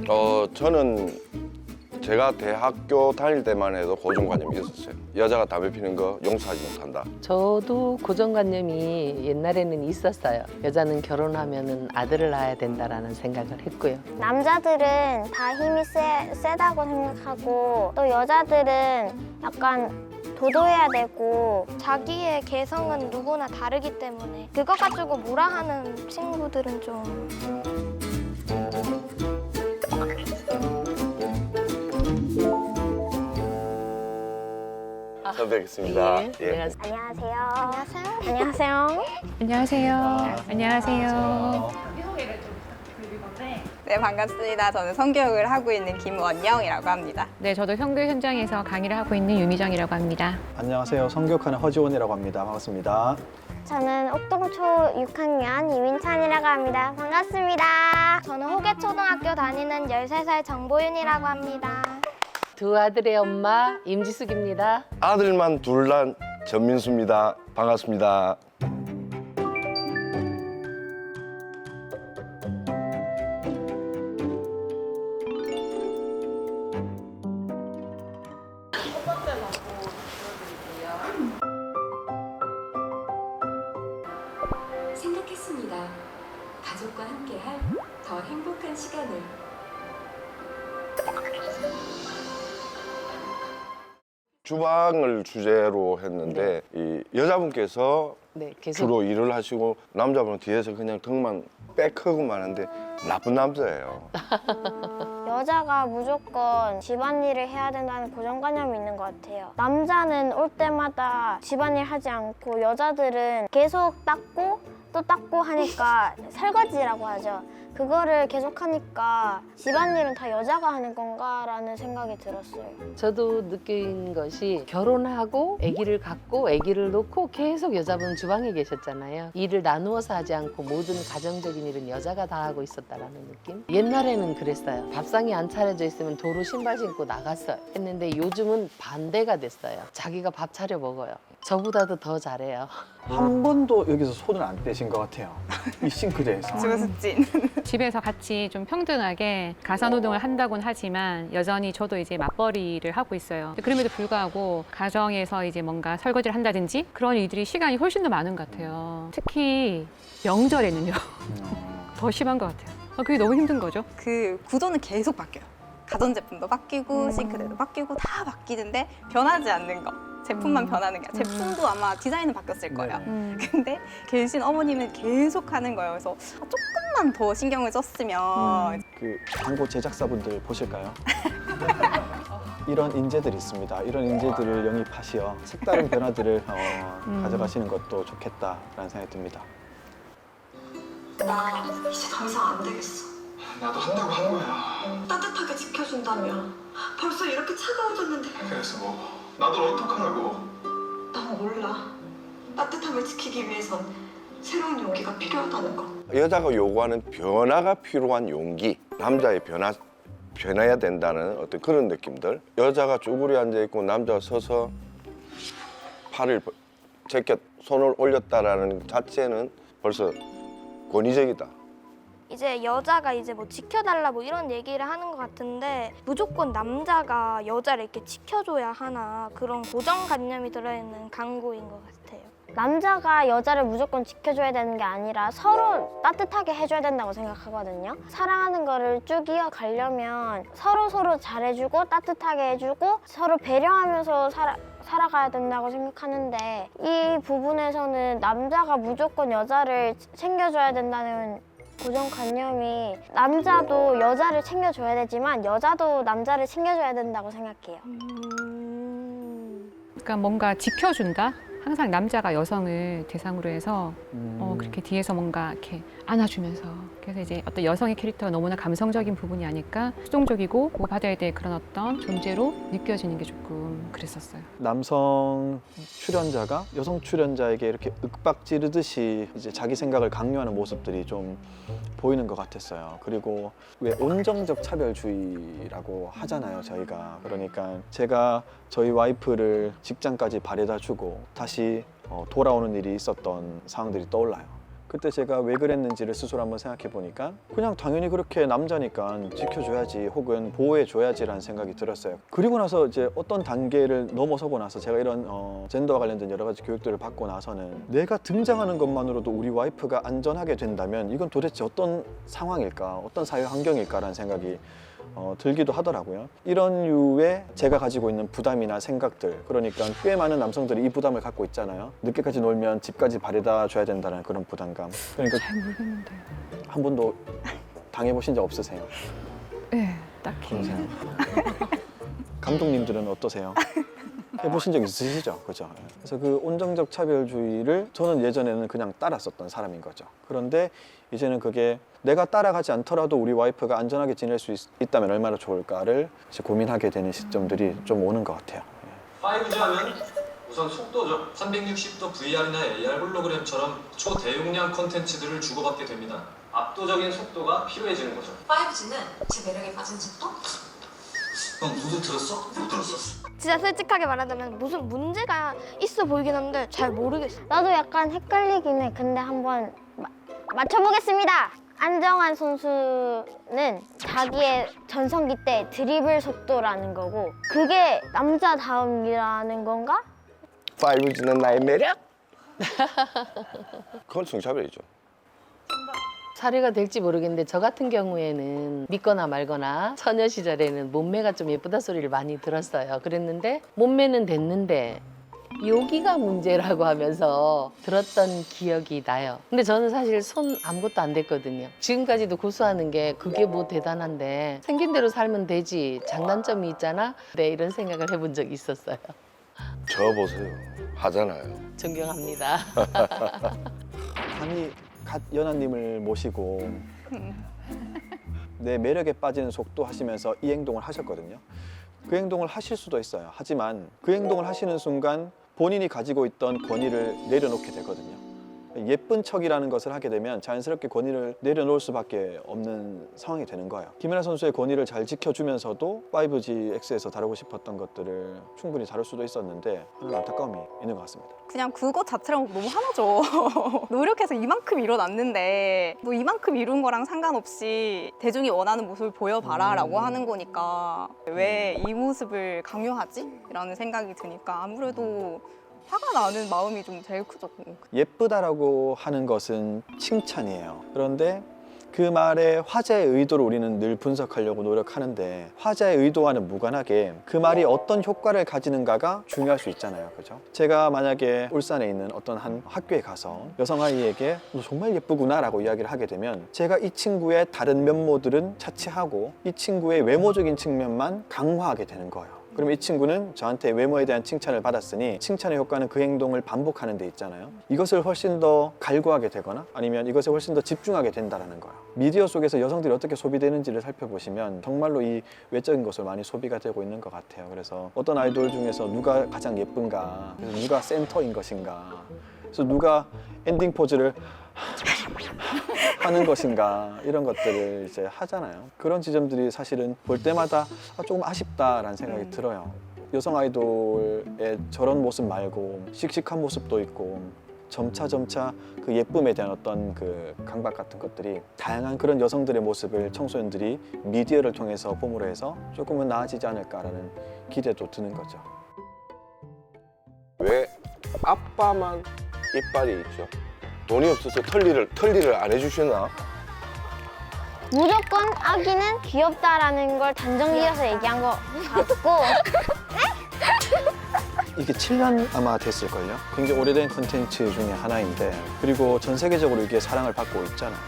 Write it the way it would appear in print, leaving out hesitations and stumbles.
저는 제가 대학교 다닐 때만 해도 고정관념이 있었어요. 여자가 담배 피는 거 용서하지 못한다. 저도 고정관념이 옛날에는 있었어요. 여자는 결혼하면은 아들을 낳아야 된다라는 생각을 했고요. 남자들은 다 힘이 세다고 생각하고 또 여자들은 약간 도도해야 되고 자기의 개성은 누구나 다르기 때문에 그것 가지고 뭐라 하는 친구들은 좀 처음 뵙겠습니다. 예, 예. 안녕하세요. 안녕하세요. 안녕하세요. 안녕하세요. 네, 반갑습니다. 저는 성교육을 하고 있는 김원영이라고 합니다. 네, 저도 성교 현장에서 강의를 하고 있는 유미정이라고 합니다. 안녕하세요. 성교육하는 허지원이라고 합니다. 반갑습니다. 저는 옥동초 6학년 이민찬이라고 합니다. 반갑습니다. 저는 호계초등학교 다니는 13살 정보윤이라고 합니다. 두 아들의 엄마 임지숙입니다. 아들만 둘 난 전민수입니다. 반갑습니다. 생각했습니다. 가족과 함께할 더 행복한 시간을. 주방을 주제로 했는데 이 여자분께서 네, 계속 주로 일을 하시고 남자분은 뒤에서 그냥 등만 빽하고만 하는데 나쁜 남자예요. 여자가 무조건 집안일을 해야 된다는 고정관념이 있는 것 같아요. 남자는 올 때마다 집안일 하지 않고 여자들은 계속 닦고 또 닦고 하니까 설거지라고 하죠. 그거를 계속 하니까 집안일은 다 여자가 하는 건가라는 생각이 들었어요. 저도 느낀 것이 결혼하고 아기를 갖고 아기를 놓고 계속 여자분 주방에 계셨잖아요. 일을 나누어서 하지 않고 모든 가정적인 일은 여자가 다 하고 있었다라는 느낌? 옛날에는 그랬어요. 밥상이 안 차려져 있으면 도로 신발 신고 나갔어요. 했는데 요즘은 반대가 됐어요. 자기가 밥 차려 먹어요. 저보다도 더 잘해요. 한 번도 여기서 손을 안 떼신 것 같아요. 이 싱크대에서. 주부습진. 집에서 같이 좀 평등하게 가사노동을 한다곤 하지만 여전히 저도 이제 맞벌이를 하고 있어요. 그럼에도 불구하고 가정에서 이제 뭔가 설거지를 한다든지 그런 일들이 시간이 훨씬 더 많은 것 같아요. 특히 명절에는요. 더 심한 것 같아요. 그게 너무 힘든 거죠. 그 구조는 계속 바뀌어요. 가전제품도 바뀌고 싱크대도 바뀌고 다 바뀌는데 변하지 않는 거. 제품만 변하는 게 아니라 제품도 아마 디자인은 바뀌었을 거예요. 근데 계신 어머님은 계속 하는 거예요. 그래서 조금만 더 신경을 썼으면 그 광고 제작사분들 보실까요? 이런 인재들이 있습니다. 이런 인재들을 영입하시어 색다른 변화들을 가져가시는 것도 좋겠다라는 생각이 듭니다. 나 이제 더 이상 안 되겠어. 나도 한다고 한 거야. 따뜻하게 지켜준다며. 벌써 이렇게 차가워졌는데. 그래서 뭐 나도 어떡하라고. 난 몰라. 따뜻함을 지키기 위해선 새로운 용기가 필요하다는 거. 여자가 요구하는 변화가 필요한 용기, 남자의 변해야 된다는 어떤 그런 느낌들. 여자가 쭈그려 앉아 있고 남자가 서서 팔을 제껴 손을 올렸다라는 자체는 벌써 권위적이다. 이제 여자가 이제 뭐 지켜달라 뭐 이런 얘기를 하는 것 같은데 무조건 남자가 여자를 이렇게 지켜줘야 하나 그런 고정관념이 들어있는 강구인 것 같아요. 남자가 여자를 무조건 지켜줘야 되는 게 아니라 서로 따뜻하게 해줘야 된다고 생각하거든요. 사랑하는 거를 쭉 이어가려면 서로 잘해주고 따뜻하게 해주고 서로 배려하면서 살아가야 된다고 생각하는데 이 부분에서는 남자가 무조건 여자를 챙겨줘야 된다는 고정관념이 남자도 여자를 챙겨줘야 되지만 여자도 남자를 챙겨줘야 된다고 생각해요. 그러니까 뭔가 지켜준다? 항상 남자가 여성을 대상으로 해서 그렇게 뒤에서 뭔가 이렇게 안아주면서 그래서 이제 어떤 여성의 캐릭터가 너무나 감성적인 부분이 아닐까 수동적이고 보호받아야 될 그런 어떤 존재로 느껴지는 게 조금 그랬었어요. 남성 출연자가 여성 출연자에게 이렇게 윽박 지르듯이 이제 자기 생각을 강요하는 모습들이 좀 보이는 것 같았어요. 그리고 왜 온정적 차별주의라고 하잖아요, 저희가. 그러니까 제가 저희 와이프를 직장까지 바래다 주고 다시 돌아오는 일이 있었던 상황들이 떠올라요. 그때 제가 왜 그랬는지를 스스로 한번 생각해 보니까 그냥 당연히 그렇게 남자니까 지켜줘야지 혹은 보호해줘야지라는 생각이 들었어요. 그리고 나서 이제 어떤 단계를 넘어서고 나서 제가 이런 젠더와 관련된 여러 가지 교육들을 받고 나서는 내가 등장하는 것만으로도 우리 와이프가 안전하게 된다면 이건 도대체 어떤 상황일까, 어떤 사회 환경일까라는 생각이 들기도 하더라고요. 이런 류의 제가 가지고 있는 부담이나 생각들, 그러니까 꽤 많은 남성들이 이 부담을 갖고 있잖아요. 늦게까지 놀면 집까지 바래다 줘야 된다는 그런 부담감. 그러니까 잘 모르겠는데. 한 번도 당해보신 적 없으세요? 네, 딱히. 그러세요? 감독님들은 어떠세요? 해보신 적 있으시죠? 그죠? 그래서 그 온정적 차별주의를 저는 예전에는 그냥 따랐었던 사람인 거죠. 그런데 이제는 그게 내가 따라가지 않더라도 우리 와이프가 안전하게 지낼 수 있다면 얼마나 좋을까를 이제 고민하게 되는 시점들이 좀 오는 것 같아요. 5G 하면 우선 속도죠. 360도 VR이나 AR 홀로그램처럼 초대용량 콘텐츠들을 주고받게 됩니다. 압도적인 속도가 필요해지는 거죠. 5G는 제 매력에 빠진 속도? 형 무슨 들었어? 못 들었어. 진짜 솔직하게 말하자면 무슨 문제가 있어 보이긴 한데 잘 모르겠어. 나도 약간 헷갈리긴 해. 근데 한번 맞춰보겠습니다. 안정환 선수는 자기의 전성기 때 드리블 속도라는 거고 그게 남자다움이라는 건가? 5G는 나의 매력? 그건 성차별이죠. 사례가 될지 모르겠는데 저 같은 경우에는 믿거나 말거나 처녀 시절에는 몸매가 좀 예쁘다 소리를 많이 들었어요. 그랬는데 몸매는 됐는데 여기가 문제라고 하면서 들었던 기억이 나요. 근데 저는 사실 손 아무것도 안 됐거든요. 지금까지도 고수하는 게 그게 뭐 대단한데 생긴 대로 살면 되지 장단점이 있잖아. 네, 이런 생각을 해본 적이 있었어요. 저 보세요. 하잖아요. 존경합니다. 감히 갓 연하님을 모시고 내 매력에 빠지는 속도 하시면서 이 행동을 하셨거든요. 그 행동을 하실 수도 있어요. 하지만 그 행동을 하시는 순간 본인이 가지고 있던 권위를 내려놓게 되거든요. 예쁜 척이라는 것을 하게 되면 자연스럽게 권위를 내려놓을 수밖에 없는 상황이 되는 거예요. 김연아 선수의 권위를 잘 지켜주면서도 5GX에서 다루고 싶었던 것들을 충분히 다룰 수도 있었는데 하는 안타까움이 있는 것 같습니다. 그냥 그것 자체랑 너무 하나죠. 노력해서 이만큼 이뤄놨는데 너 이만큼 이룬 거랑 상관없이 대중이 원하는 모습을 보여봐라 라고 하는 거니까 왜 이 모습을 강요하지? 라는 생각이 드니까 아무래도 화가 나는 마음이 좀 제일 크죠. 예쁘다라고 하는 것은 칭찬이에요. 그런데 그 말의 화자의 의도를 우리는 늘 분석하려고 노력하는데 화자의 의도와는 무관하게 그 말이 어떤 효과를 가지는가가 중요할 수 있잖아요. 그죠? 제가 만약에 울산에 있는 어떤 한 학교에 가서 여성 아이에게 너 정말 예쁘구나 라고 이야기를 하게 되면 제가 이 친구의 다른 면모들은 차치하고 이 친구의 외모적인 측면만 강화하게 되는 거예요. 그럼 이 친구는 저한테 외모에 대한 칭찬을 받았으니 칭찬의 효과는 그 행동을 반복하는 데 있잖아요. 이것을 훨씬 더 갈구하게 되거나 아니면 이것에 훨씬 더 집중하게 된다는 거예요. 미디어 속에서 여성들이 어떻게 소비되는지를 살펴보시면 정말로 이 외적인 것을 많이 소비가 되고 있는 것 같아요. 그래서 어떤 아이돌 중에서 누가 가장 예쁜가, 그래서 누가 센터인 것인가, 그래서 누가 엔딩 포즈를 하는 것인가 이런 것들을 이제 하잖아요. 그런 지점들이 사실은 볼 때마다 조금 아쉽다라는 생각이 들어요. 여성 아이돌의 저런 모습 말고 씩씩한 모습도 있고 점차 그 예쁨에 대한 어떤 그 강박 같은 것들이 다양한 그런 여성들의 모습을 청소년들이 미디어를 통해서 봄으로 해서 조금은 나아지지 않을까라는 기대도 드는 거죠. 왜 아빠만 이빨이 있죠? 돈이 없어서 털리를 안 해주시나? 무조건 아기는 귀엽다라는 걸 단정지어서 얘기한 거 같고 이게 7년 아마 됐을걸요? 굉장히 오래된 콘텐츠 중에 하나인데 그리고 전 세계적으로 이게 사랑을 받고 있잖아요.